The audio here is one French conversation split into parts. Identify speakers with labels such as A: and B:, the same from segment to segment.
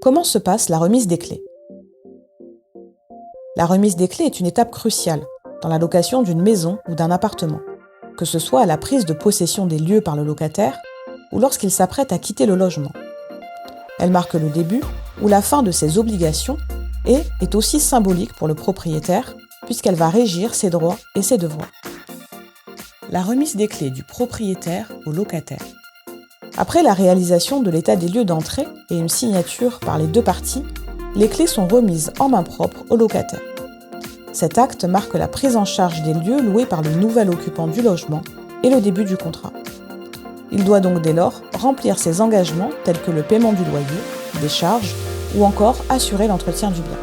A: Comment se passe la remise des clés? La remise des clés est une étape cruciale dans la location d'une maison ou d'un appartement, que ce soit à la prise de possession des lieux par le locataire ou lorsqu'il s'apprête à quitter le logement. Elle marque le début ou la fin de ses obligations et est aussi symbolique pour le propriétaire puisqu'elle va régir ses droits et ses devoirs. La remise des clés du propriétaire au locataire. Après la réalisation de l'état des lieux d'entrée et une signature par les deux parties, les clés sont remises en main propre au locataire. Cet acte marque la prise en charge des lieux loués par le nouvel occupant du logement et le début du contrat. Il doit donc dès lors remplir ses engagements tels que le paiement du loyer, des charges ou encore assurer l'entretien du bien.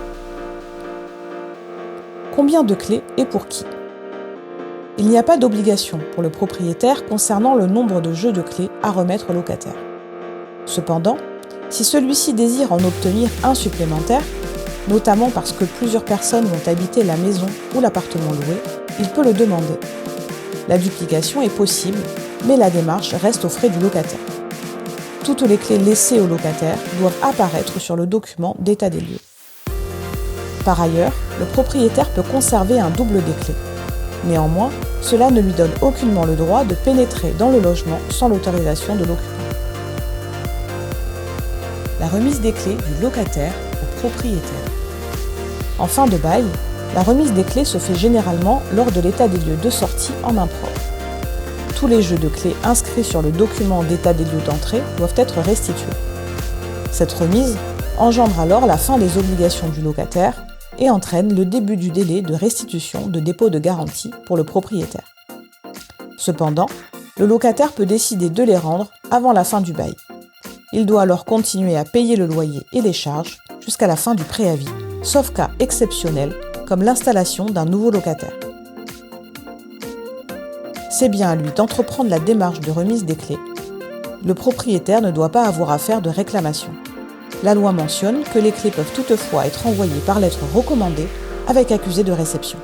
A: Combien de clés et pour qui? Il n'y a pas d'obligation pour le propriétaire concernant le nombre de jeux de clés à remettre au locataire. Cependant, si celui-ci désire en obtenir un supplémentaire, notamment parce que plusieurs personnes vont habiter la maison ou l'appartement loué, il peut le demander. La duplication est possible, mais la démarche reste aux frais du locataire. Toutes les clés laissées au locataire doivent apparaître sur le document d'état des lieux. Par ailleurs, le propriétaire peut conserver un double des clés. Néanmoins, cela ne lui donne aucunement le droit de pénétrer dans le logement sans l'autorisation de l'occupant. La remise des clés du locataire au propriétaire. En fin de bail, la remise des clés se fait généralement lors de l'état des lieux de sortie en main propre. Tous les jeux de clés inscrits sur le document d'état des lieux d'entrée doivent être restitués. Cette remise engendre alors la fin des obligations du locataire et entraîne le début du délai de restitution de dépôt de garantie pour le propriétaire. Cependant, le locataire peut décider de les rendre avant la fin du bail. Il doit alors continuer à payer le loyer et les charges jusqu'à la fin du préavis, sauf cas exceptionnel comme l'installation d'un nouveau locataire. C'est bien à lui d'entreprendre la démarche de remise des clés. Le propriétaire ne doit pas avoir à faire de réclamation. La loi mentionne que les clés peuvent toutefois être envoyées par lettre recommandée avec accusé de réception.